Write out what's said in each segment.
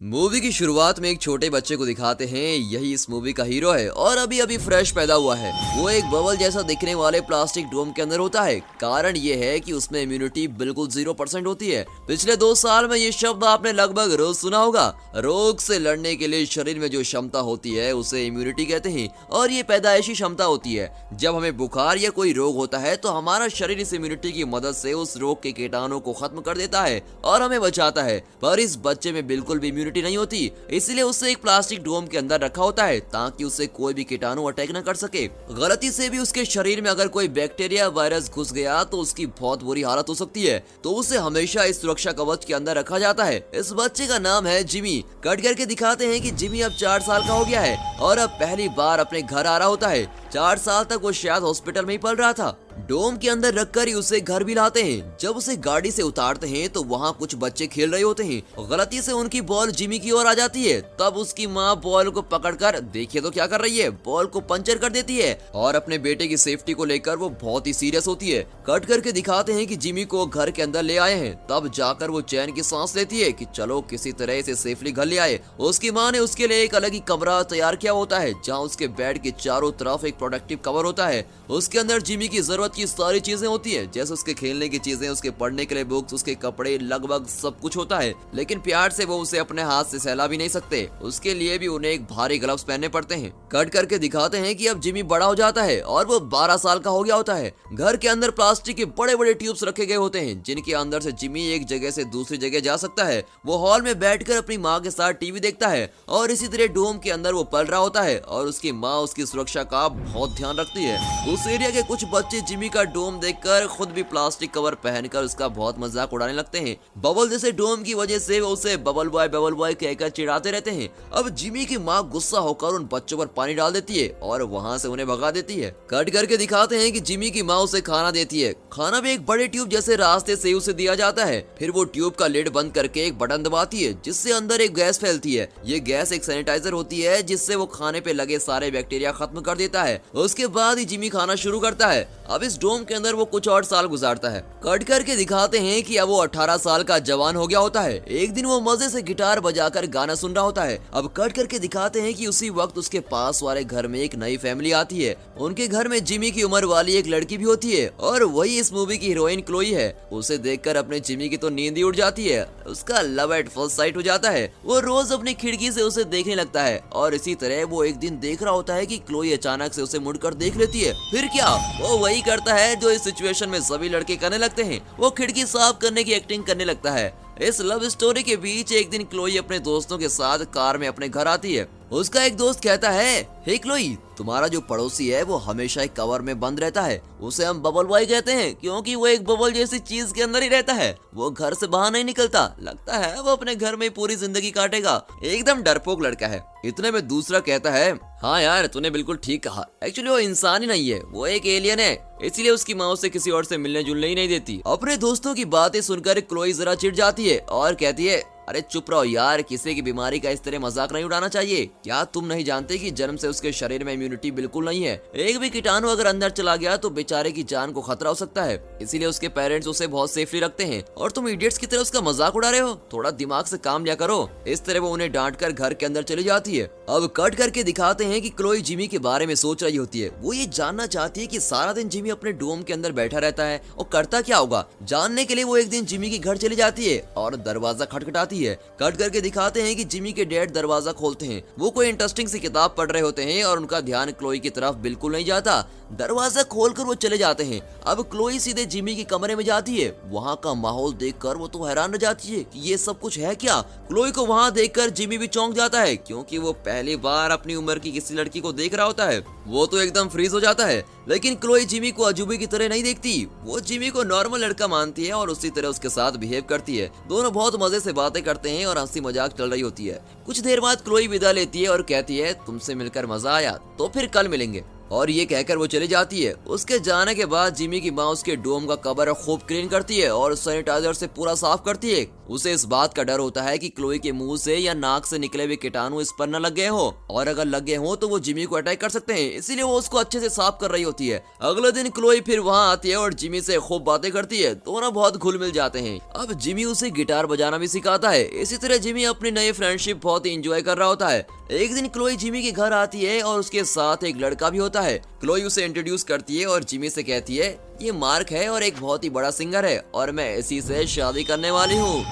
Movie की शुरुआत में एक छोटे बच्चे को दिखाते हैं। यही इस मूवी का हीरो है और अभी अभी फ्रेश पैदा हुआ है। वो एक बबल जैसा दिखने वाले प्लास्टिक डोम के अंदर होता है। कारण ये है कि उसमें इम्यूनिटी बिल्कुल 0% होती है। पिछले 2 साल में ये शब्द आपने लगभग रोज सुना होगा। रोग से लड़ने के लिए शरीर में जो क्षमता होती है उसे इम्यूनिटी कहते हैं और ये पैदाइशी क्षमता होती है। जब हमें बुखार या कोई रोग होता है तो हमारा शरीर इस इम्यूनिटी की मदद से उस रोग के कीटाणु को खत्म कर देता है और हमें बचाता है। पर इस बच्चे में बिल्कुल भी इम्यूनिटी नहीं होती, इसलिए उसे एक प्लास्टिक डोम के अंदर रखा होता है ताकि उसे कोई भी कीटाणु अटैक न कर सके। गलती से भी उसके शरीर में अगर कोई बैक्टीरिया वायरस घुस गया तो उसकी बहुत बुरी हालत हो सकती है, तो उसे हमेशा इस सुरक्षा कवच के अंदर रखा जाता है। इस बच्चे का नाम है जिमी। कट करके दिखाते हैं कि जिमी अब 4 साल का हो गया है और अब पहली बार अपने घर आ रहा होता है। 4 साल तक वो शायद हॉस्पिटल में ही पल रहा था। डोम के अंदर रखकर ही उसे घर भी लाते हैं। जब उसे गाड़ी से उतारते हैं तो वहाँ कुछ बच्चे खेल रहे होते हैं। गलती से उनकी बॉल जिमी की ओर आ जाती है। तब उसकी माँ बॉल को पकड़कर देखिए तो क्या कर रही है, बॉल को पंचर कर देती है और अपने बेटे की सेफ्टी को लेकर वो बहुत ही सीरियस होती है। कट करके दिखाते हैं कि जिमी को घर के अंदर ले आए हैं। तब जाकर वो चैन की सांस लेती है कि चलो किसी तरह इसे सेफली घर ले आए। उसकी माँ ने उसके लिए एक अलग ही कमरा तैयार किया होता है जहाँ उसके बेड के चारों तरफ एक प्रोटेक्टिव कवर होता है। उसके अंदर जिमी की जरूरत की सारी चीजें होती हैं, जैसे उसके खेलने की चीजें, उसके पढ़ने के लिए बुक्स, उसके कपड़े, लगभग सब कुछ होता है। लेकिन प्यार से वो उसे अपने हाथ से सहला भी नहीं सकते। उसके लिए भी उन्हें एक भारी ग्लव्स पहनने पड़ते हैं। कट करके दिखाते हैं कि अब जिमी बड़ा हो जाता है और वो 12 साल का हो गया होता है। घर के अंदर प्लास्टिक के बड़े बड़े ट्यूब्स रखे गए होते हैं जिनके अंदर से जिमी एक जगह से दूसरी जगह जा सकता है। वो हॉल में बैठकर अपनी माँ के साथ टीवी देखता है और इसी तरह डोम के अंदर वो पल रहा होता है और उसकी माँ उसकी सुरक्षा का बहुत ध्यान रखती है। उस एरिया के कुछ बच्चे जिमी का डोम देखकर खुद भी प्लास्टिक कवर पहनकर उसका बहुत मजाक उड़ाने लगते हैं। बबल जैसे डोम की वजह से वो उसे बबल बॉय कहकर चिढ़ाते रहते हैं। अब जिमी की माँ गुस्सा होकर उन बच्चों पर पानी डाल देती है और वहाँ से उन्हें भगा देती है। कट करके दिखाते हैं कि जिमी की माँ उसे खाना देती है। खाना भी एक बड़े ट्यूब जैसे रास्ते से उसे दिया जाता है। फिर वो ट्यूब का लिड बंद करके एक बटन दबाती है जिससे अंदर एक गैस फैलती है। ये गैस एक सैनिटाइजर होती है जिससे वो खाने पे लगे सारे बैक्टीरिया खत्म कर देता है। उसके बाद ही जिमी खाना शुरू करता है। अब इस डोम के अंदर वो कुछ और साल गुजारता है। कट करके दिखाते हैं कि अब वो 18 साल का जवान हो गया होता है। एक दिन वो मजे से गिटार बजाकर गाना सुन रहा होता है। अब कट करके दिखाते हैं कि उसी वक्त उसके पास वाले घर में एक नई फैमिली आती है। उनके घर में जिमी की उम्र वाली एक लड़की भी होती है और वही इस मूवी की हीरोइन क्लोई है। उसे देखकर अपने जिमी की तो नींद ही उड़ जाती है। उसका लव एट फर्स्ट साइट हो जाता है। वो रोज अपनी खिड़की से उसे देखने लगता है और इसी तरह वो एक दिन देख रहा होता है कि क्लोई अचानक से उसे मुड़कर देख लेती है। फिर क्या, वो वही करता है जो इस सिचुएशन में सभी लड़के करने लगते हैं। वो खिड़की साफ करने की एक्टिंग करने लगता है। इस लव स्टोरी के बीच एक दिन क्लोई अपने दोस्तों के साथ कार में अपने घर आती है। उसका एक दोस्त कहता है, हे क्लोई, तुम्हारा जो पड़ोसी है वो हमेशा एक कवर में बंद रहता है। उसे हम बबल बॉय कहते हैं क्योंकि वो एक बबल जैसी चीज के अंदर ही रहता है। वो घर से बाहर नहीं निकलता। लगता है वो अपने घर में पूरी जिंदगी काटेगा। एकदम डरपोक लड़का है। इतने में दूसरा कहता है, हाँ यार तूने बिल्कुल ठीक कहा। एक्चुअली वो इंसान ही नहीं है, वो एक एलियन है। इसलिए उसकी माँ उसे किसी और से मिलने जुलने ही नहीं देती। अपने दोस्तों की बातें सुनकर क्लोई जरा चिढ़ जाती है और कहती है, अरे चुप रहो यार, किसी की बीमारी का इस तरह मजाक नहीं उड़ाना चाहिए। क्या तुम नहीं जानते कि जन्म से उसके शरीर में इम्यूनिटी बिल्कुल नहीं है। एक भी कीटाणु अगर अंदर चला गया तो बेचारे की जान को खतरा हो सकता है। इसीलिए उसके पेरेंट्स उसे बहुत सेफली रखते हैं और तुम इडियट्स की तरह उसका मजाक उड़ा रहे हो। थोड़ा दिमाग से काम लिया करो। इस तरह वो उन्हें डांट कर घर के अंदर चली जाती है। अब कट करके दिखाते हैं कि क्लोई जिमी के बारे में सोच रही होती है। वो ये जानना चाहती है कि सारा दिन जिमी अपने डोम के अंदर बैठा रहता है और करता क्या होगा। जानने के लिए वो एक दिन जिमी के घर चली जाती है और दरवाजा खटखटाती है। कट करके दिखाते हैं कि जिमी के डैड दरवाजा खोलते हैं। वो कोई इंटरेस्टिंग सी किताब पढ़ रहे होते हैं और उनका ध्यान क्लोई की तरफ बिल्कुल नहीं जाता। दरवाजा खोलकर वो चले जाते हैं। अब क्लोई सीधे जिमी के कमरे में जाती है। वहाँ का माहौल देखकर वो तो हैरान रह जाती है कि ये सब कुछ है क्या। क्लोई को वहाँ देखकर जिमी भी चौंक जाता है क्योंकि वो पहली बार अपनी उम्र की किसी लड़की को देख रहा होता है। वो तो एकदम फ्रीज हो जाता है। लेकिन क्लोई जिमी को अजूबे की तरह नहीं देखती। वो जिमी को नॉर्मल लड़का मानती है और उसी तरह उसके साथ बिहेव करती है। दोनों बहुत मजे से बातें करते हैं और हंसी मजाक चल रही होती है। कुछ देर बाद क्लोई विदा लेती है और कहती है, तुमसे मिलकर मजा आया, तो फिर कल मिलेंगे। और ये कहकर वो चली जाती है। उसके जाने के बाद जिमी की माँ उसके डोम का कवर खूब क्लीन करती है और सैनिटाइजर से पूरा साफ करती है। उसे इस बात का डर होता है कि क्लोई के मुंह से या नाक से निकले हुए कीटाणु इस पर न लग गए हो, और अगर लग गए हो तो वो जिमी को अटैक कर सकते हैं, इसीलिए वो उसको अच्छे से साफ कर रही होती है। अगले दिन क्लोई फिर वहाँ आती है और जिमी से खूब बातें करती है। दोनों बहुत घुल मिल जाते हैं। अब जिमी उसे गिटार बजाना भी सिखाता है। इसी तरह जिमी अपनी नई फ्रेंडशिप बहुत ही इंजॉय कर रहा होता है। एक दिन क्लोई जिमी के घर आती है और उसके साथ एक लड़का भी होता है। क्लोई उसे इंट्रोड्यूस करती है और जिमी से कहती है ये मार्क है और एक बहुत ही बड़ा सिंगर है और मैं इसी से शादी करने वाली हूँ।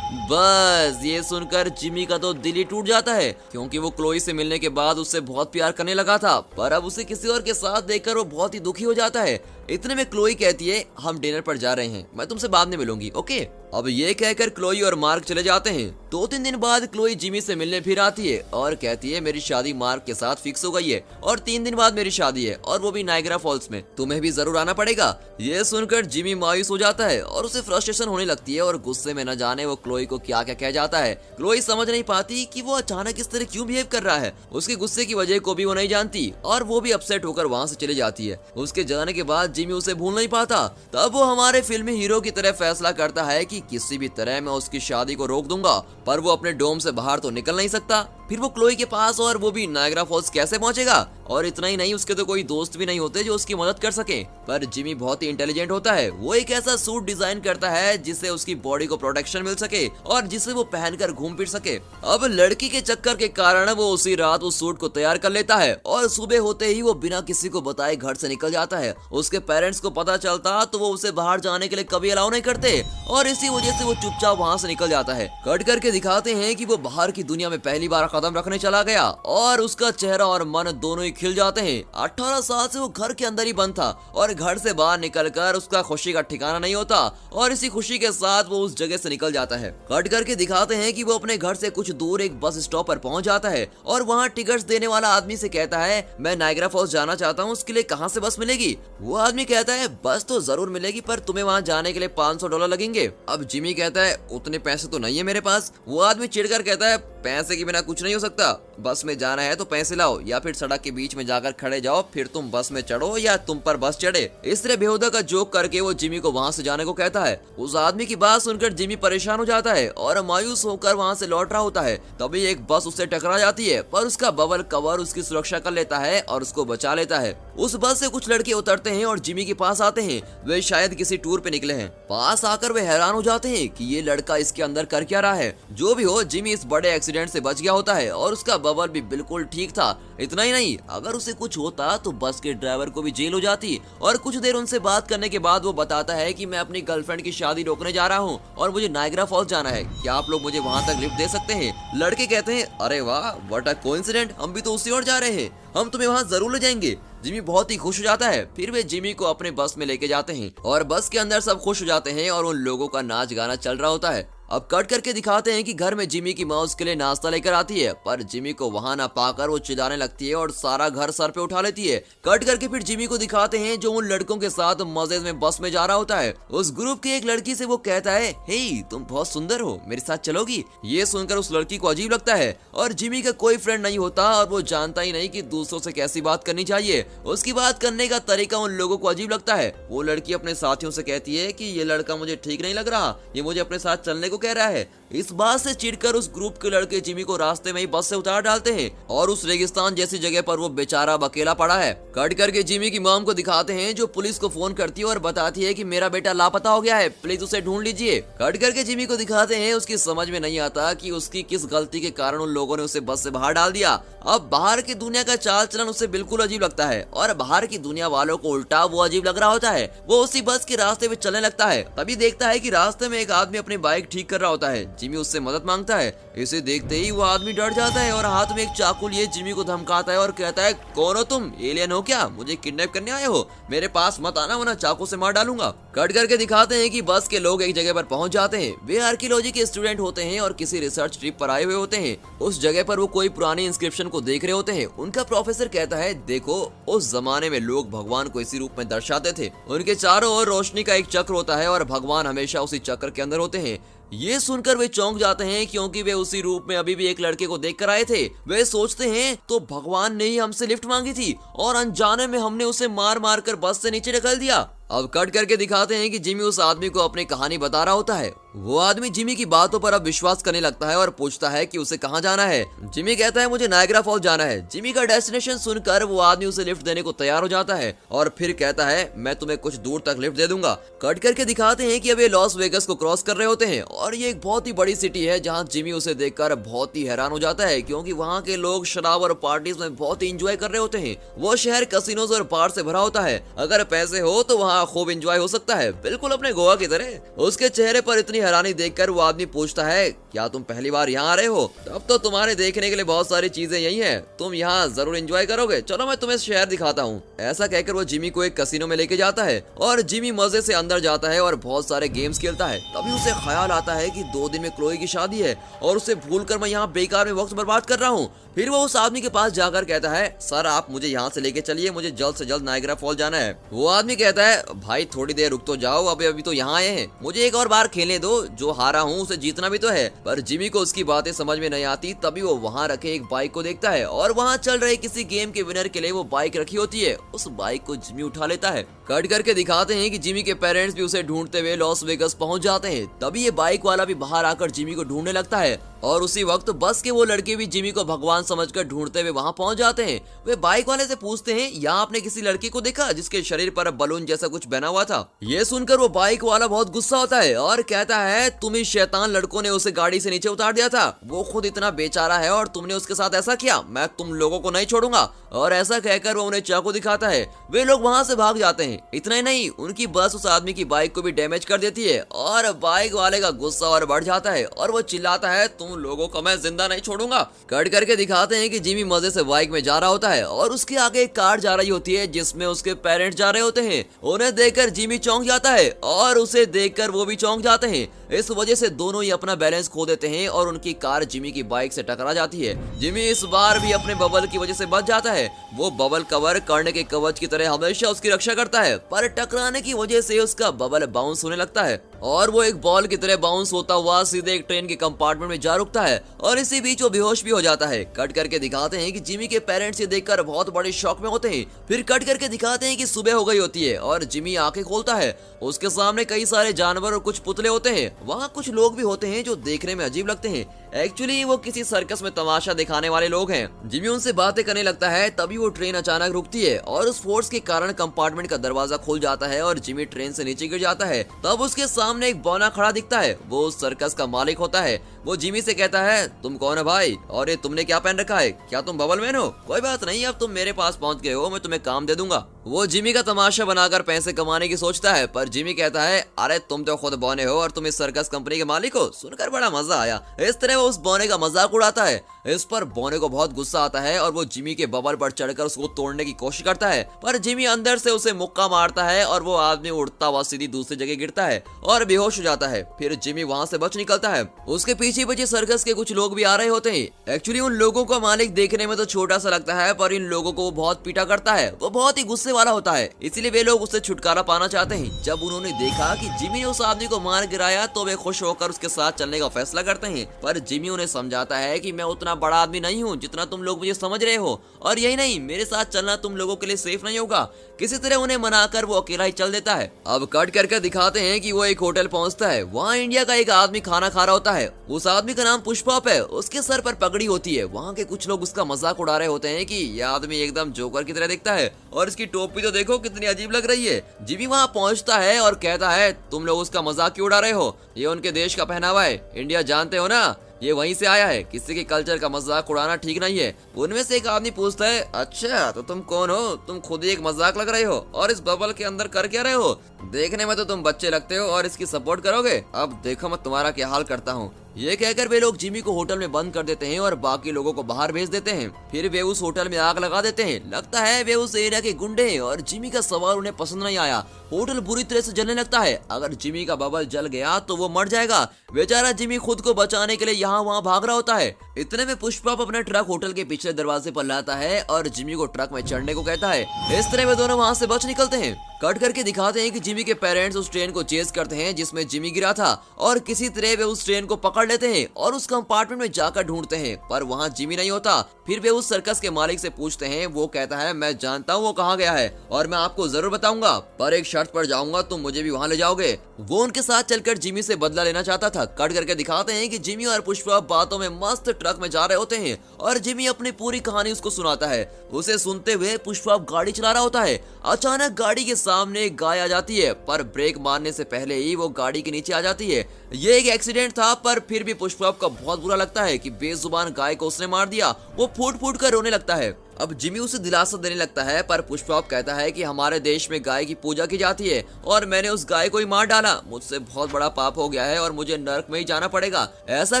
बस ये सुनकर जिमी का तो दिल ही टूट जाता है, क्योंकि वो क्लोई से मिलने के बाद उससे बहुत प्यार करने लगा था, पर अब उसे किसी और के साथ देखकर वो बहुत ही दुखी हो जाता है। इतने में क्लोई कहती है हम डिनर पर जा रहे हैं, मैं तुमसे बाद में मिलूंगी, ओके। अब ये कहकर क्लोई और मार्क चले जाते हैं। 2-3 दिन बाद क्लोई जिमी से मिलने फिर आती है और कहती है मेरी शादी मार्क के साथ फिक्स हो गई है और 3 दिन बाद मेरी शादी है और वो भी नायग्रा फॉल्स में, तुम्हें भी जरूर आना पड़ेगा। ये सुनकर जिमी मायूस हो जाता है और उसे फ्रस्ट्रेशन होने लगती है और गुस्से में न जाने वो क्लोई को क्या क्या कह जाता है। क्लोई समझ नहीं पाती कि वो अचानक इस तरह क्यों बिहेव कर रहा है। उसके गुस्से की वजह को भी वो नहीं जानती और वो भी अपसेट होकर वहाँ से चली जाती है। उसके जाने के बाद जिमी उसे भूल नहीं पाता। तब वो हमारे फिल्मी हीरो की तरह फैसला करता है कि किसी भी तरह मैं उसकी शादी को रोक दूंगा, पर वो अपने डोम से बाहर तो निकल नहीं सकता। फिर वो क्लोई के पास और वो भी नायग्रा फॉल्स कैसे पहुंचेगा? और इतना ही नहीं, उसके तो कोई दोस्त भी नहीं होते जो उसकी मदद कर सके। पर जिमी बहुत ही इंटेलिजेंट होता है। वो एक ऐसा सूट डिजाइन करता है जिससे उसकी बॉडी को प्रोटेक्शन मिल सके और जिसे वो पहनकर घूम फिर सके। अब लड़की के चक्कर के कारण वो उसी रात उस सूट को तैयार कर लेता है और सुबह होते ही वो बिना किसी को बताए घर से निकल जाता है। उसके पेरेंट्स को पता चलता तो वो उसे बाहर जाने के लिए कभी अलाउ नहीं करते और इसी वजह से वो चुपचाप वहाँ से निकल जाता है। कट करके दिखाते हैं कि वो बाहर की दुनिया में पहली बार कदम रखने चला गया और उसका चेहरा और मन दोनों ही खिल जाते हैं। 18 साल से वो घर के अंदर ही बंद था और घर से बाहर निकलकर उसका खुशी का ठिकाना नहीं होता और इसी खुशी के साथ वो उस जगह से निकल जाता है। कट करके दिखाते हैं कि वो अपने घर से कुछ दूर एक बस स्टॉप पर पहुंच जाता है और वहाँ टिकट्स देने वाला आदमी से कहता है मैं नायग्रा फॉल्स जाना चाहता हूँ, उसके लिए कहाँ से बस मिलेगी? वो आदमी कहता है बस तो जरूर मिलेगी, पर तुम्हें वहाँ जाने के लिए $500 लगेंगे। अब जिमी कहता है उतने पैसे तो नहीं है मेरे पास। वो आदमी चिढ़कर कहता है पैसे के बिना कुछ नहीं हो सकता, बस में जाना है तो पैसे लाओ या फिर सड़क के बीच में जाकर खड़े जाओ, फिर तुम बस में चढ़ो या तुम पर बस चढ़े। इस तरह बेहुदा का जोक करके वो जिमी को वहाँ से जाने को कहता है। उस आदमी की बात सुनकर जिमी परेशान हो जाता है और मायूस होकर वहाँ से लौट रहा होता है। तभी एक बस उससे टकरा जाती है, पर उसका बबल कवर उसकी सुरक्षा कर लेता है और उसको बचा लेता है। उस बस से कुछ लड़के उतरते हैं और जिमी के पास आते हैं। वे शायद किसी टूर पे निकले हैं। पास आकर वे हैरान हो जाते हैं कि ये लड़का इसके अंदर कर क्या रहा है। जो भी हो, जिमी इस बड़े एक्सीडेंट से बच गया होता है और उसका बबल भी बिल्कुल ठीक था। इतना ही नहीं, अगर उसे कुछ होता तो बस के ड्राइवर को भी जेल हो जाती। और कुछ देर उनसे बात करने के बाद वो बताता है कि मैं अपनी गर्लफ्रेंड की शादी रोकने जा रहा हूँ और मुझे नायग्रा फॉल्स जाना है, क्या आप लोग मुझे वहाँ तक लिफ्ट दे सकते हैं? लड़के कहते हैं अरे वाह, व्हाट अ कोइंसिडेंट, हम भी तो उसी ओर जा रहे हैं, हम तुम्हें वहाँ जरूर ले जाएंगे। जिमी बहुत ही खुश हो जाता है। फिर वे जिमी को अपने बस में लेके जाते हैं और बस के अंदर सब खुश हो जाते हैं और उन लोगों का नाच गाना चल रहा होता है। अब कट करके दिखाते हैं कि घर में जिमी की माँ उसके लिए नाश्ता लेकर आती है, पर जिमी को वहाँ ना पाकर वो चिल्लाने लगती है और सारा घर सर पे उठा लेती है। कट करके फिर जिमी को दिखाते हैं जो उन लड़कों के साथ मजे में बस में जा रहा होता है। उस ग्रुप की एक लड़की से वो कहता है हे तुम बहुत सुंदर हो, मेरे साथ चलोगी? ये सुनकर उस लड़की को अजीब लगता है और जिमी का कोई फ्रेंड नहीं होता और वो जानता ही नहीं कि दूसरों से कैसी बात करनी चाहिए। उसकी बात करने का तरीका उन लोगों को अजीब लगता है। वो लड़की अपने साथियों से कहती है कि ये लड़का मुझे ठीक नहीं लग रहा, ये मुझे अपने साथ चलने को कह रहा है। इस बात से चिढ़कर उस ग्रुप के लड़के जिमी को रास्ते में ही बस से उतार डालते हैं और उस रेगिस्तान जैसी जगह पर वो बेचारा अकेला पड़ा है। कट करके जिमी की मॉम को दिखाते हैं जो पुलिस को फोन करती है और बताती है कि मेरा बेटा लापता हो गया है, प्लीज उसे ढूंढ लीजिए। कट करके जिमी को दिखाते हैं उसकी समझ में नहीं आता कि उसकी किस गलती के कारण उन लोगों ने उसे बस से बाहर डाल दिया। अब बाहर की दुनिया का चाल चलन उसे बिल्कुल अजीब लगता है और बाहर की दुनिया वालों को उल्टा वो अजीब लग रहा होता है। वो उसी बस के रास्ते पे चलने लगता है। तभी देखता है कि रास्ते में एक आदमी अपनी बाइक ठीक कर रहा होता है। जिमी उससे मदद मांगता है। इसे देखते ही वो आदमी डर जाता है और हाथ में एक चाकू लिए जिमी को धमकाता है और कहता है कौन हो तुम, एलियन हो क्या, मुझे किडनैप करने आए हो? मेरे पास मत आना वरना चाकू से मार डालूंगा। कट करके दिखाते हैं कि बस के लोग एक जगह पर पहुंच जाते हैं। वे आर्कियोलॉजी के स्टूडेंट होते हैं और किसी रिसर्च ट्रिप पर आए हुए होते हैं। उस जगह पर वो कोई पुरानी इंस्क्रिप्शन को देख रहे होते हैं। उनका प्रोफेसर कहता है देखो, उस जमाने में लोग भगवान को इसी रूप में दर्शाते थे। उनके चारों ओर रोशनी का एक चक्र होता है और भगवान हमेशा उसी चक्र के अंदर होते हैं। ये सुनकर वे चौंक जाते हैं क्योंकि वे उसी रूप में अभी भी एक लड़के को देख कर आए थे। वे सोचते हैं तो भगवान ने ही हमसे लिफ्ट मांगी थी और अनजाने में हमने उसे मार मार कर बस से नीचे ढकेल दिया। अब कट करके दिखाते हैं कि जिमी उस आदमी को अपनी कहानी बता रहा होता है। वो आदमी जिमी की बातों पर अब विश्वास करने लगता है और पूछता है कि उसे कहाँ जाना है। जिमी कहता है मुझे नायग्रा फॉल जाना है। जिमी का डेस्टिनेशन सुनकर वो आदमी उसे लिफ्ट देने को तैयार हो जाता है और फिर कहता है मैं तुम्हें कुछ दूर तक लिफ्ट दे दूंगा। कट करके दिखाते हैं कि अब ये लॉस वेगस को क्रॉस कर रहे होते हैं और ये एक बहुत ही बड़ी सिटी है जहाँ जिमी उसे देखकर बहुत ही हैरान हो जाता है क्योंकि वहाँ के लोग शराब और पार्टीज में बहुत ही इंजॉय कर रहे होते हैं। वो शहर कसिनोज और बार से भरा होता है। अगर पैसे हो तो वहाँ खूब इंजॉय हो सकता है, बिल्कुल अपने गोवा की तरह। उसके चेहरे पर इतनी हैरानी देखकर वो आदमी पूछता है क्या तुम पहली बार यहाँ आ रहे हो? तब तो तुम्हारे देखने के लिए बहुत सारी चीजें यही हैं, तुम यहाँ जरूर एंजॉय करोगे, चलो मैं तुम्हें शहर दिखाता हूँ। ऐसा कहकर वो जिमी को एक कसिनो में लेके जाता है और जिमी मजे से अंदर जाता है और बहुत सारे गेम्स खेलता है। तभी उसे ख्याल आता है कि 2 दिन में क्लोई की शादी है और उसे भूलकर मैं यहाँ बेकार में वक्त बर्बाद कर रहा हूँ। फिर वो उस आदमी के पास जाकर कहता है सर आप मुझे यहाँ से लेके चलिए, मुझे जल्द से जल्द नायग्रा फॉल जाना है। वो आदमी कहता है भाई थोड़ी देर रुक तो जाओ, अभी तो यहाँ आए हैं, मुझे एक और बार खेलने दो, जो हारा हूँ उसे जीतना भी तो है। पर जिमी को उसकी बातें समझ में नहीं आती। तभी वो वहाँ रखे एक बाइक को देखता है और वहाँ चल रहे किसी गेम के विनर के लिए वो बाइक रखी होती है। उस बाइक को जिमी उठा लेता है। कट करके दिखाते हैं कि जिमी के पेरेंट्स भी उसे ढूंढते हुए लॉस वेगस पहुंच जाते हैं। तभी ये बाइक वाला भी बाहर आकर जिमी को ढूंढने लगता है और उसी वक्त बस के वो लड़के भी जिमी को भगवान समझकर ढूंढते हुए वहां पहुंच जाते हैं। वे बाइक वाले से पूछते हैं यहाँ आपने किसी लड़के को देखा जिसके शरीर पर बलून जैसा कुछ बना हुआ था? ये सुनकर वो बाइक वाला बहुत गुस्सा होता है और कहता है तुम ही शैतान लड़कों ने उसे गाड़ी से नीचे उतार दिया था, वो खुद इतना बेचारा है और तुमने उसके साथ ऐसा किया, मैं तुम लोगों को नहीं छोड़ूंगा। और ऐसा कहकर वो उन्हें चाकू दिखाता है। वे लोग वहां से भाग जाते हैं। इतना ही नहीं, उनकी बस उस आदमी की बाइक को भी डैमेज कर देती है और बाइक वाले का गुस्सा और बढ़ जाता है और वो चिल्लाता है तुम लोगों को मैं जिंदा नहीं छोड़ूंगा। कट करके दिखाते हैं कि जिमी मजे से बाइक में जा रहा होता है और उसके आगे एक कार जा रही होती है जिसमें उसके पेरेंट्स जा रहे होते हैं। उन्हें देखकर जिमी चौंक जाता है और उसे देखकर वो भी चौंक जाते हैं। इस वजह से दोनों ही अपना बैलेंस खो देते हैं और उनकी कार जिमी की बाइक से टकरा जाती है। जिमी इस बार भी अपने बबल की वजह से बच जाता है। वो बबल कवर कर्ण के कवच की तरह हमेशा उसकी रक्षा करता है, पर टकराने की वजह से उसका बबल बाउंस होने लगता है और वो एक बॉल की तरह बाउंस होता हुआ सीधे एक ट्रेन के कंपार्टमेंट में जा रुकता है और इसी बीच वो बेहोश भी हो जाता है। कट करके दिखाते हैं कि जिमी के पेरेंट्स ये देखकर बहुत बड़े शॉक में होते हैं। फिर कट करके दिखाते हैं कि सुबह हो गई होती है और जिमी आंखें खोलता है। उसके सामने कई सारे जानवर और कुछ पुतले होते हैं। वहाँ कुछ लोग भी होते हैं जो देखने में अजीब लगते हैं। एक्चुअली वो किसी सर्कस में तमाशा दिखाने वाले लोग हैं। जिमी उनसे बातें करने लगता है। तभी वो ट्रेन अचानक रुकती है और उस फोर्स के कारण कंपार्टमेंट का दरवाजा खुल जाता है और जिमी ट्रेन से नीचे गिर जाता है। तब उसके सामने एक बौना खड़ा दिखता है। वो उस सर्कस का मालिक होता है। वो जिमी से कहता है तुम कौन है भाई, और ये तुमने क्या पहन रखा है, क्या तुम बबल मैन हो? कोई बात नहीं, अब तुम मेरे पास पहुंच गए हो, मैं तुम्हें काम दे दूंगा। वो जिमी का तमाशा बनाकर पैसे कमाने की सोचता है, पर जिमी कहता है अरे तुम तो खुद बौने हो और तुम इस सर्कस कंपनी के मालिक हो। सुनकर बड़ा मजा आया। इस तरह वो उस बौने का मजाक उड़ाता है। इस पर बौने को बहुत गुस्सा आता है और वो जिमी के बबल पर चढ़कर उसको तोड़ने की कोशिश करता है, पर जिमी अंदर से उसे मुक्का मारता है और वो आदमी उड़ता हुआ सीधी दूसरी जगह गिरता है और बेहोश हो जाता है। फिर जिमी वहाँ से बच निकलता है। उसके पीछे पीछे सर्कस के कुछ लोग भी आ रहे होते हैं। एक्चुअली उन लोगों का मालिक देखने में तो छोटा सा लगता है, पर इन लोगों को वो बहुत पीटा करता है। वो बहुत ही गुस्से वाला होता है, इसलिए वे लोग उससे छुटकारा पाना चाहते हैं। जब उन्होंने देखा कि जिमी ने उस आदमी को मार गिराया तो वे खुश होकर उसके साथ चलने का फैसला करते हैं, पर जिमी उन्हें समझाता है कि मैं उतना बड़ा आदमी नहीं हूँ जितना तुम लोग मुझे समझ रहे हो, और यही नहीं, मेरे साथ चलना तुम लोगों के लिए सेफ नहीं होगा। किसी तरह उन्हें मनाकर वो अकेला ही चल देता है। अब कट करके दिखाते हैं कि वो एक होटल पहुंचता है। वहाँ इंडिया का एक आदमी खाना खा रहा होता है। उस आदमी का नाम पुष्पॉप है। उसके सर पर पगड़ी होती है। वहाँ के कुछ लोग उसका मजाक उड़ा रहे होते हैं कि यह आदमी एकदम जोकर की तरह दिखता है और इसकी टोपी तो देखो कितनी अजीब लग रही है। जिमी वहाँ पहुँचता है और कहता है तुम लोग उसका मजाक क्यों उड़ा रहे हो, ये उनके देश का पहनावा है, इंडिया जानते हो ना, ये वहीं से आया है, किसी के कल्चर का मजाक उड़ाना ठीक नहीं है। उनमें से एक आदमी पूछता है अच्छा तो तुम कौन हो, तुम खुद ही एक मजाक लग रहे हो और इस बबल के अंदर कर क्या रहे हो, देखने में तो तुम बच्चे लगते हो और इसकी सपोर्ट करोगे, अब देखो मैं तुम्हारा क्या हाल करता हूँ। ये कहकर वे लोग जिमी को होटल में बंद कर देते हैं और बाकी लोगों को बाहर भेज देते हैं। फिर वे उस होटल में आग लगा देते हैं। लगता है वे उस एरिया के गुंडे हैं और जिमी का सवाल उन्हें पसंद नहीं आया। होटल बुरी तरह से जलने लगता है। अगर जिमी का बबल जल गया तो वो मर जाएगा। बेचारा जिमी खुद को बचाने के लिए यहाँ वहाँ भाग रहा होता है। इतने में पुष्पा अपना ट्रक होटल के पिछले दरवाजे पर लाता है और जिमी को ट्रक में चढ़ने को कहता है। इस तरह वे दोनों वहाँ से बच निकलते हैं। कट करके दिखाते हैं कि जिमी के पेरेंट्स उस ट्रेन को चेस करते हैं जिसमें जिमी गिरा था और किसी तरह वे उस ट्रेन को पकड़ लेते हैं और उस कंपार्टमेंट में जाकर ढूंढते हैं, पर वहाँ जिमी नहीं होता। फिर वे उस सर्कस के मालिक से पूछते हैं। वो कहता है मैं जानता हूँ वो कहाँ गया है और मैं आपको जरूर बताऊंगा, पर एक शर्त पर जाऊंगा, तुम मुझे भी वहाँ ले जाओगे। वो उनके साथ चलकर जिमी से बदला लेना चाहता था। कट करके दिखाते हैं कि जिमी और पुष्पा बातों में मस्त ट्रक में जा रहे होते हैं और जिमी अपनी पूरी कहानी उसको सुनाता है। उसे सुनते हुए पुष्पा गाड़ी चला रहा होता है। अचानक गाड़ी के सामने एक गाय आ जाती है, पर ब्रेक मारने से पहले ही वो गाड़ी के नीचे आ जाती है। ये एक एक्सीडेंट था, पर फिर भी पुष्पा को बहुत बुरा लगता है कि बेजुबान गाय को उसने मार दिया। वो फूट फूट कर रोने लगता है। अब जिमी उसे दिलासा देने लगता है, पर पुष्पा कहता है कि हमारे देश में गाय की पूजा की जाती है और मैंने उस गाय को ही मार डाला। मुझसे बहुत बड़ा पाप हो गया है और मुझे नर्क में ही जाना पड़ेगा। ऐसा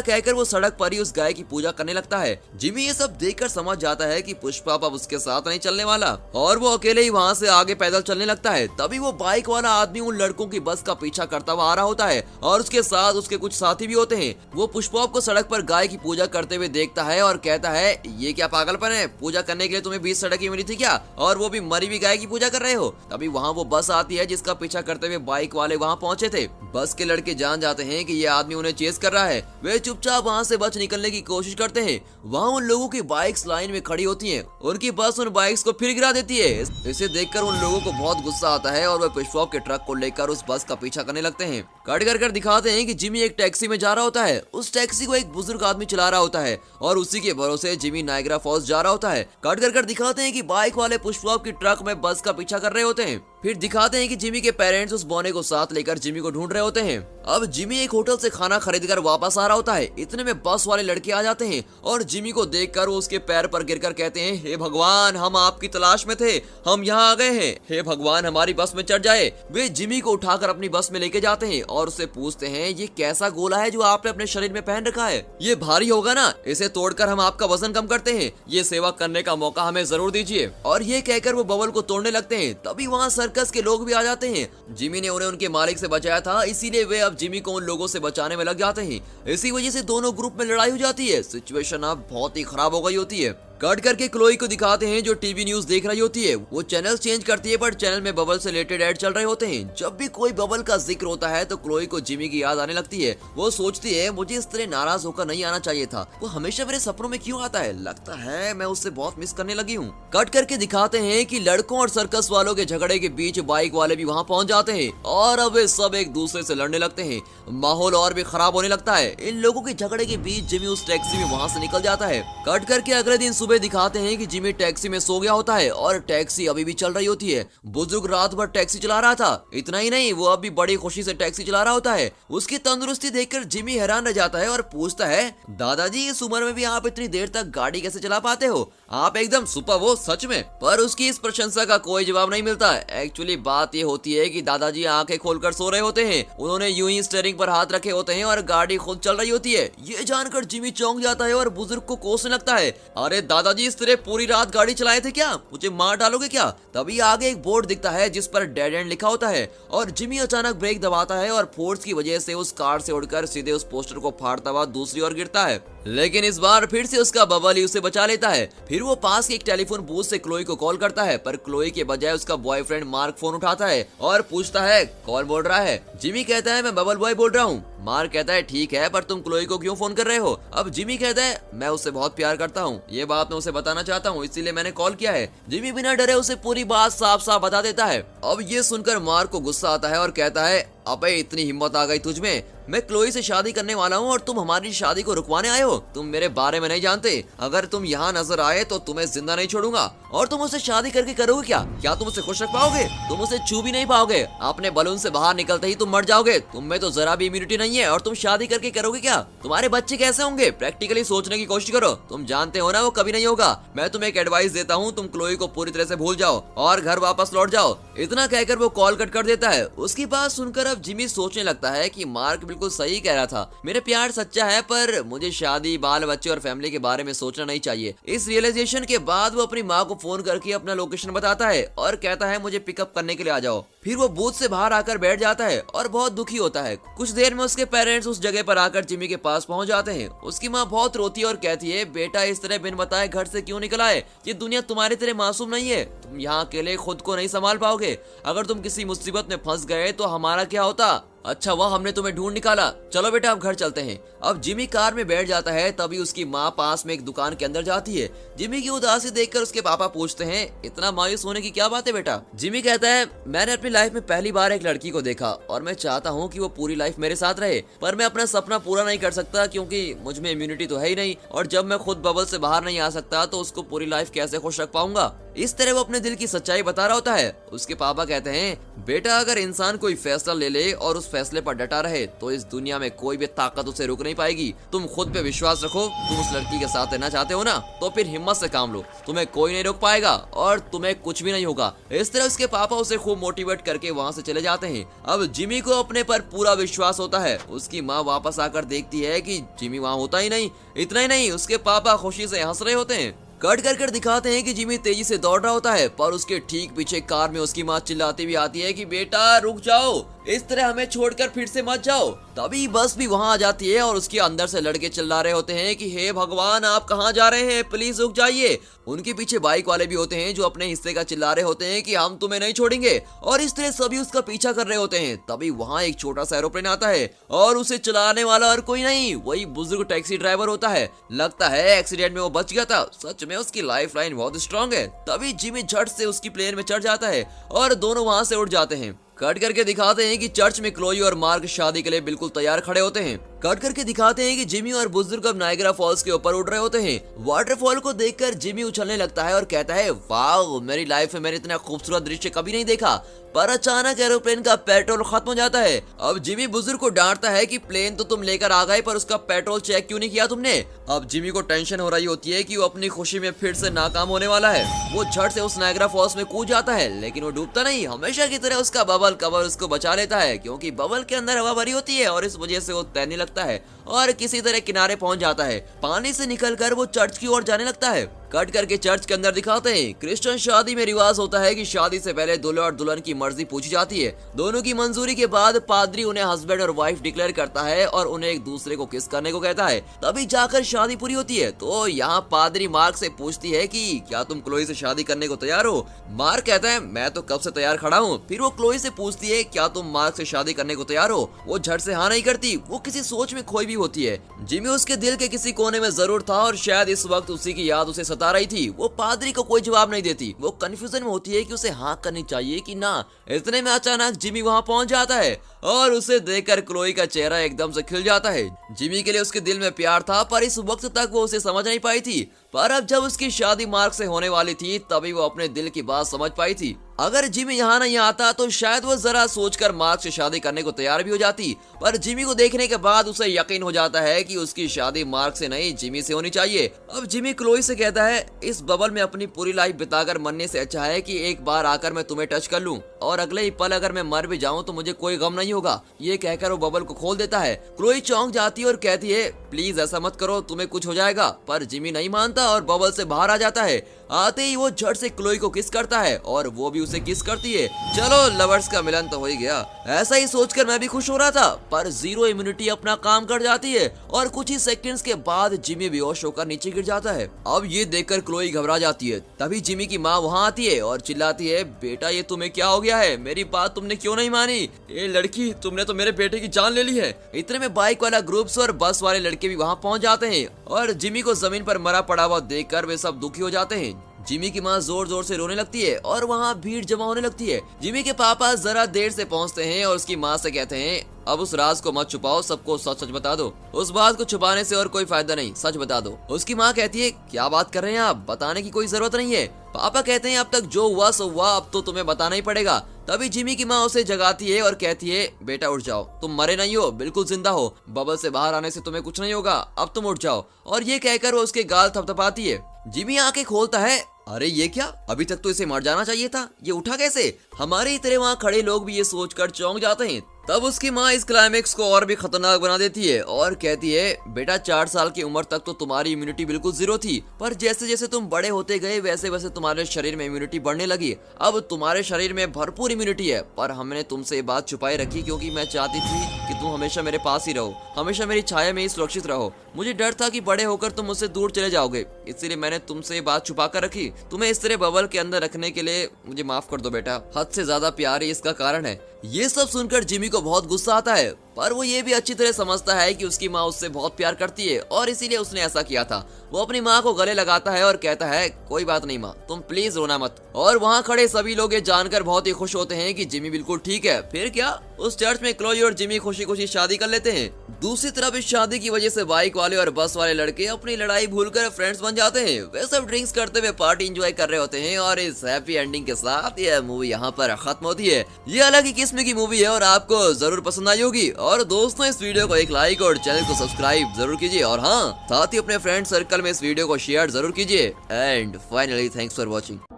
कहकर वो सड़क पर ही उस गाय की पूजा करने लगता है। जिमी ये सब देखकर समझ जाता है कि पुष्पा अब उसके साथ नहीं चलने वाला और वो अकेले ही वहाँ से आगे पैदल चलने लगता है। तभी वो बाइक वाला आदमी उन लड़कों की बस का पीछा करता हुआ आ रहा होता है और उसके साथ उसके कुछ साथी भी होते हैं। वो पुष्पा को सड़क पर गाय की पूजा करते हुए देखता है और कहता है ये क्या पागलपन है, पूजा करने के लिए तुम्हें बीच सड़क ही मिली थी क्या, और वो भी मरी हुई गाय की पूजा कर रहे हो। तभी वहाँ वो बस आती है जिसका पीछा करते हुए बाइक वाले वहाँ पहुंचे थे। बस के लड़के जान जाते हैं कि ये आदमी उन्हें चेस कर रहा है। वे चुपचाप वहाँ से बच निकलने की कोशिश करते हैं। वहाँ उन लोगों की बाइक्स लाइन में खड़ी होती हैं। उनकी बस उन बाइक्स को फिर गिरा देती है। इसे देखकर उन लोगों को बहुत गुस्सा आता है और वे पुष्पा के ट्रक को लेकर उस बस का पीछा करने लगते हैं। कट कर दिखाते हैं कि जिमी एक टैक्सी में जा रहा होता है। उस टैक्सी को एक बुजुर्ग आदमी चला रहा होता है और उसी के भरोसे जिमी नायग्रा फॉल्स जा रहा होता है। कट कर दिखाते हैं कि बाइक वाले पुष्पा की ट्रक में बस का पीछा कर रहे होते हैं। फिर दिखाते हैं कि जिमी के पेरेंट्स उस बॉने को साथ लेकर जिमी को ढूंढ रहे होते हैं। अब जिमी एक होटल से खाना खरीदकर वापस आ रहा होता है। इतने में बस वाले लड़के आ जाते हैं और जिमी को देखकर वो उसके पैर पर गिरकर कहते हैं, हे भगवान, हम आपकी तलाश में थे, हम यहाँ आ गए हैं, हे भगवान हमारी बस में चढ़ जाए। वे जिमी को उठाकर अपनी बस में लेके जाते हैं और उससे पूछते हैं, ये कैसा गोला है जो आपने अपने शरीर में पहन रखा है, ये भारी होगा ना, इसे तोड़कर हम आपका वजन कम करते हैं, ये सेवा करने का मौका हमें जरूर दीजिए। और ये कहकर वो बबल को तोड़ने लगते हैं। तभी वहाँ सर्कस के लोग भी आ जाते हैं। जिमी ने उन्हें उनके मालिक से बचाया था, इसीलिए वे अब जिमी को उन लोगों से बचाने में लग जाते हैं। इसी वजह से दोनों ग्रुप में लड़ाई हो जाती है। सिचुएशन अब बहुत ही खराब हो गई होती है। कट करके क्लोई को दिखाते हैं जो टीवी न्यूज देख रही होती है। वो चैनल चेंज करती है, पर चैनल में बबल से रिलेटेड ऐड चल रहे होते हैं। जब भी कोई बबल का जिक्र होता है तो क्लोई को जिमी की याद आने लगती है। वो सोचती है, मुझे इस तरह नाराज होकर नहीं आना चाहिए था, वो हमेशा मेरे सपनों में क्यों आता है, लगता है मैं उससे बहुत मिस करने लगी हूँ। कट करके दिखाते हैं कि लड़कों और सर्कस वालों के झगड़े के बीच बाइक वाले भी वहाँ पहुँच जाते हैं और अब वे सब एक दूसरे से लड़ने लगते हैं। माहौल और भी खराब होने लगता है। इन लोगों के झगड़े के बीच जिमी उस टैक्सी में वहाँ से निकल जाता है। कट करके अगले दिन सुबह दिखाते हैं कि जिमी टैक्सी में सो गया होता है और टैक्सी अभी भी चल रही होती है। बुजुर्ग रात भर टैक्सी चला रहा था। इतना ही नहीं, वो अभी बड़ी खुशी से टैक्सी चला रहा होता है। उसकी तंदुरुस्ती देखकर जिमी हैरान रह जाता है और पूछता है, दादाजी इस उम्र में भी आप इतनी देर तक गाड़ी कैसे चला पाते हो, आप एकदम सुपर हो सच में। पर उसकी इस प्रशंसा का कोई जवाब नहीं मिलता। एक्चुअली बात ये होती है कि दादाजी आंखें खोलकर सो रहे होते हैं। उन्होंने यूं ही स्टीयरिंग पर हाथ रखे होते हैं और गाड़ी खुद चल रही होती है। ये जानकर जिमी चौंक जाता है और बुजुर्ग को कोसने लगता है, अरे दादाजी इस तरह पूरी रात गाड़ी चलाए थे क्या, मुझे मार डालोगे क्या। तभी आगे एक बोर्ड दिखता है जिस पर डेड एंड लिखा होता है और जिमी अचानक ब्रेक दबाता है और फोर्स की वजह से उस कार से उड़कर सीधे उस पोस्टर को फाड़ता हुआ दूसरी ओर गिरता है। लेकिन इस बार फिर से उसका बबल ही उसे बचा लेता है। फिर वो पास के एक टेलीफोन बूथ से क्लोई को कॉल करता है, पर क्लोई के बजाय उसका बॉयफ्रेंड मार्क फोन उठाता है और पूछता है, कौन बोल रहा है। जिमी कहता है, मैं बबल बॉय बोल रहा हूँ। मार्क कहता है, ठीक है, पर तुम क्लोई को क्यों फोन कर रहे हो। अब जिमी कहता है, मैं उससे बहुत प्यार करता हूँ, ये बात मैं उसे बताना चाहता हूँ, इसीलिए मैंने कॉल किया है। जिमी बिना डरे उसे पूरी बात साफ साफ बता देता है। अब ये सुनकर मार्क को गुस्सा आता है और कहता है, अबे इतनी हिम्मत आ गई तुझमें, मैं क्लोई से शादी करने वाला हूँ और तुम हमारी शादी को रुकवाने आए हो। तुम मेरे बारे में नहीं जानते, अगर तुम यहाँ नजर आए तो तुम्हें जिंदा नहीं छोड़ूंगा। और तुम उसे शादी करके करोगे क्या, क्या तुम उसे खुश रख पाओगे, तुम उसे छू भी नहीं पाओगे। अपने बलून से बाहर निकलते ही तुम मर जाओगे, तुम में तो जरा भी इम्यूनिटी नहीं है और तुम शादी करके करोगे क्या, तुम्हारे बच्चे कैसे होंगे। प्रैक्टिकली सोचने की कोशिश करो, तुम जानते हो ना वो कभी नहीं होगा। मैं तुम्हें एक एडवाइस देता हूँ, तुम क्लोई को पूरी तरह से भूल जाओ और घर वापस लौट जाओ। इतना कहकर वो कॉल कट कर देता है। उसकी बात सुनकर अब जिमी सोचने लगता है कि मार्क बिल्कुल सही कह रहा था, मेरा प्यार सच्चा है पर मुझे शादी, बाल बच्चे और फैमिली के बारे में सोचना नहीं चाहिए। इस रियलाइजेशन के बाद वो अपनी माँ को फोन करके अपना लोकेशन बताता है और कहता है मुझे पिकअप करने के लिए आ जाओ। फिर वो बूथ से बाहर आकर बैठ जाता है और बहुत दुखी होता है। कुछ देर में उसके पेरेंट्स उस जगह पर आकर जिमी के पास पहुंच जाते हैं। उसकी माँ बहुत रोती है और कहती है बेटा इस तरह बिन बताए घर से क्यों निकला है, ये दुनिया तुम्हारी तरह मासूम नहीं है, तुम यहाँ अकेले खुद को नहीं संभाल पाओगे, अगर तुम किसी मुसीबत में फंस गए तो हमारा क्या होता। अच्छा वह हमने तुम्हें ढूंढ निकाला, चलो बेटा अब घर चलते हैं। अब जिमी कार में बैठ जाता है, तभी उसकी माँ पास में एक दुकान के अंदर जाती है। जिमी की उदासी देखकर उसके पापा पूछते हैं इतना मायूस होने की क्या बात है बेटा। जिमी कहता है मैंने अपनी लाइफ में पहली बार एक लड़की को देखा और मैं चाहता हूँ कि वो पूरी लाइफ मेरे साथ रहे, पर मैं अपना सपना पूरा नहीं कर सकता क्योंकि मुझ में इम्यूनिटी तो है ही नहीं, और जब मैं खुद बबल से बाहर नहीं आ सकता तो उसको पूरी लाइफ कैसे खुश रख पाऊंगा। इस तरह वो अपने दिल की सच्चाई बता रहा होता है। उसके पापा कहते हैं बेटा अगर इंसान कोई फैसला ले ले और उस फैसले पर डटा रहे तो इस दुनिया में कोई भी ताकत उसे रोक नहीं पाएगी। तुम खुद पे विश्वास रखो, तुम उस लड़की के साथ रहना चाहते हो ना, तो फिर हिम्मत से काम लो, तुम्हें कोई नहीं रोक पाएगा और तुम्हें कुछ भी नहीं होगा। इस तरह उसके पापा उसे खूब मोटिवेट करके वहाँ से चले जाते हैं। अब जिमी को अपने पर पूरा विश्वास होता है। उसकी माँ वापस आकर देखती है कि जिमी वहाँ होता ही नहीं। इतना ही नहीं, उसके पापा खुशी से हंस रहे होते हैं। कट कर दिखाते हैं कि जिमी तेजी से दौड़ रहा होता है, पर उसके ठीक पीछे कार में उसकी माँ चिल्लाती भी आती है कि बेटा रुक जाओ, इस तरह हमें छोड़कर फिर से मत जाओ। तभी बस भी वहाँ आ जाती है और उसके अंदर से लड़के चिल्ला रहे होते हैं कि हे भगवान आप कहाँ जा रहे हैं, प्लीज रुक जाइए। उनके पीछे बाइक वाले भी होते हैं जो अपने हिस्से का चिल्ला रहे होते हैं कि हम तुम्हें नहीं छोड़ेंगे, और इस तरह सभी उसका पीछा कर रहे होते हैं। तभी वहाँ एक छोटा सा एरोप्लेन आता है और उसे चलाने वाला और कोई नहीं, वही बुजुर्ग टैक्सी ड्राइवर होता है। लगता है एक्सीडेंट में वो बच गया था, सच में उसकी लाइफ लाइन बहुत स्ट्रॉन्ग है। तभी जिमी झट से उसकी प्लेन में चढ़ जाता है और दोनों वहाँ से उड़ जाते हैं। कट करके दिखाते हैं कि चर्च में क्लोई और मार्क शादी के लिए बिल्कुल तैयार खड़े होते हैं। कट करके दिखाते हैं कि जिमी और बुजुर्ग अब नायग्रा फॉल्स के ऊपर उड़ रहे होते हैं। वाटरफॉल को देखकर जिमी उछलने लगता है और कहता है वाह, मेरी लाइफ में मैंने इतना खूबसूरत दृश्य कभी नहीं देखा। पर अचानक एरोप्लेन का पेट्रोल खत्म हो जाता है। अब जिमी बुजुर्ग को डांटता है कि प्लेन तो तुम लेकर आ गए पर उसका पेट्रोल चेक क्यों नहीं किया तुमने। अब जिमी को टेंशन हो रही होती है कि वो अपनी खुशी में फिर से नाकाम होने वाला है। वो झट से उस नायग्रा फॉल्स में कूद जाता है, लेकिन वो डूबता नहीं। हमेशा की तरह उसका बबल कवर उसको बचा लेता है, क्योंकि बबल के अंदर हवा भरी होती है और इस वजह से वो तैरने लगता है और किसी तरह किनारे पहुंच जाता है। पानी से निकलकर वो चर्च की ओर जाने लगता है। कट करके चर्च के अंदर दिखाते हैं क्रिश्चियन शादी में रिवाज होता है कि शादी से पहले दूल्हा और दुल्हन की मर्जी पूछी जाती है। दोनों की मंजूरी के बाद पादरी उन्हें हस्बैंड और वाइफ डिक्लेयर करता है और उन्हें एक दूसरे को किस करने को कहता है। तभी जाकर शादी पूरी होती है। तो यहाँ पादरी मार्क से पूछती है कि क्या तुम क्लोई से शादी करने को तैयार हो। मार्क कहता है मैं तो कब से तैयार खड़ा हूँ। फिर वो क्लोई से पूछती है क्या तुम मार्क से शादी करने को तैयार हो। वो झट से हाँ नहीं करती, वो किसी सोच में खोई भी होती है। जिमी उसके दिल के किसी कोने में जरूर था और शायद इस वक्त उसी की याद उसे सता रही थी। वो पादरी को कोई जवाब नहीं देती। वो कंफ्यूजन में होती है कि उसे हाँ करनी चाहिए कि ना। इतने में अचानक जिमी वहाँ पहुँच जाता है और उसे देखकर क्लोई का चेहरा एकदम से खिल जाता है। जिमी के लिए उसके दिल में प्यार था, पर इस वक्त तक वो उसे समझ नहीं पाई थी। पर अब जब उसकी शादी मार्क से होने वाली थी तभी वो अपने दिल की बात समझ पाई थी। अगर जिमी यहाँ नहीं आता तो शायद वो जरा सोचकर मार्क से शादी करने को तैयार भी हो जाती। पर जिमी को देखने के बाद उसे यकीन हो जाता है कि उसकी शादी मार्क से नहीं जिमी से होनी चाहिए। अब जिमी क्लोई से कहता है इस बबल में अपनी पूरी लाइफ बिताकर मरने से अच्छा है कि एक बार आकर मैं तुम्हें टच कर लूं और अगले ही पल अगर मैं मर भी जाऊं तो मुझे कोई गम नहीं होगा। ये कहकर वो बबल को खोल देता है। क्लोई चौंक जाती है और कहती है प्लीज ऐसा मत करो, तुम्हें कुछ हो जाएगा। पर जिमी नहीं मानता और बबल से बाहर आ जाता है। आते ही वो झट से क्लोई को किस करता है और वो भी उसे किस करती है। चलो लवर्स का मिलन तो हो ही गया। ऐसा ही सोचकर मैं भी खुश हो रहा था, पर जीरो इम्यूनिटी अपना काम कर जाती है और कुछ ही सेकंड्स के बाद जिमी बेहोश होकर नीचे गिर जाता है। अब ये देखकर क्लोई घबरा जाती है। तभी जिमी की माँ वहाँ आती है और चिल्लाती है बेटा ये तुम्हें क्या हो गया है, मेरी बात तुमने क्यों नहीं मानी। ये लड़की, तुमने तो मेरे बेटे की जान ले ली है। इतने में बाइक वाला ग्रुप्स और बस वाले लड़के भी वहाँ पहुँच जाते हैं और जिमी को जमीन पर मरा पड़ा हुआ देखकर वे सब दुखी हो जाते हैं। जिमी की माँ जोर जोर से रोने लगती है और वहाँ भीड़ जमा होने लगती है। जिमी के पापा जरा देर से पहुँचते हैं और उसकी माँ से कहते हैं अब उस राज को मत छुपाओ, सबको सच सच बता दो। उस बात को छुपाने से और कोई फायदा नहीं, सच बता दो। उसकी माँ कहती है क्या बात कर रहे हैं आप, बताने की कोई जरूरत नहीं है। पापा कहते हैं अब तक जो हुआ सो हुआ, अब तो तुम्हें बताना ही पड़ेगा। तभी जिमी की माँ उसे जगाती है और कहती है बेटा उठ जाओ, तुम मरे नहीं हो, बिल्कुल जिंदा हो। बबल से बाहर आने से तुम्हें कुछ नहीं होगा, अब तुम उठ जाओ। और ये कहकर वो उसके गाल थपथपाती है। जिमी आंखें खोलता है, अरे ये क्या, अभी तक तो इसे मर जाना चाहिए था, ये उठा कैसे। हमारे ही तरह वहाँ खड़े लोग भी ये सोचकर चौंक जाते हैं। तब उसकी माँ इस क्लाइमेक्स को और भी खतरनाक बना देती है और कहती है बेटा 4 साल की उम्र तक तो तुम्हारी इम्यूनिटी बिल्कुल जीरो थी, पर जैसे जैसे तुम बड़े होते गए वैसे वैसे तुम्हारे शरीर में इम्यूनिटी बढ़ने लगी। अब तुम्हारे शरीर में भरपूर इम्यूनिटी है, पर हमने तुमसे ये बात छुपाई रखी क्योंकि मैं चाहती थी कि तुम हमेशा मेरे पास ही रहो, हमेशा मेरी छाया में ही सुरक्षित रहो। मुझे डर था कि बड़े होकर तुम मुझसे दूर चले जाओगे, इसीलिए मैंने तुमसे ये बात छुपा कर रखी। तुम्हें इस तरह बबल के अंदर रखने के लिए मुझे माफ कर दो बेटा, हद से ज्यादा प्यार ही इसका कारण है। ये सब सुनकर जिमी को बहुत गुस्सा आता है, पर वो ये भी अच्छी तरह समझता है कि उसकी माँ उससे बहुत प्यार करती है और इसीलिए उसने ऐसा किया था। वो अपनी माँ को गले लगाता है और कहता है कोई बात नहीं माँ, तुम प्लीज रोना मत। और वहाँ खड़े सभी लोग ये जानकर बहुत ही खुश होते हैं कि जिमी बिल्कुल ठीक है। फिर क्या, उस चर्च में क्लोई और जिमी खुशी खुशी शादी कर लेते हैं। दूसरी तरफ इस शादी की वजह से बाइक वाले और बस वाले लड़के अपनी लड़ाई भूलकर फ्रेंड्स बन जाते हैं। वे सब ड्रिंक्स करते हुए पार्टी एंजॉय कर रहे होते हैं और इस हैप्पी एंडिंग के साथ यह मूवी यहाँ पर खत्म होती है। ये अलग ही किस्म की मूवी है और आपको जरूर पसंद आई होगी। और दोस्तों इस वीडियो को एक लाइक और चैनल को सब्सक्राइब जरूर कीजिए और हाँ, साथ ही अपने फ्रेंड सर्कल में इस वीडियो को शेयर जरूर कीजिए। And finally thanks for watching.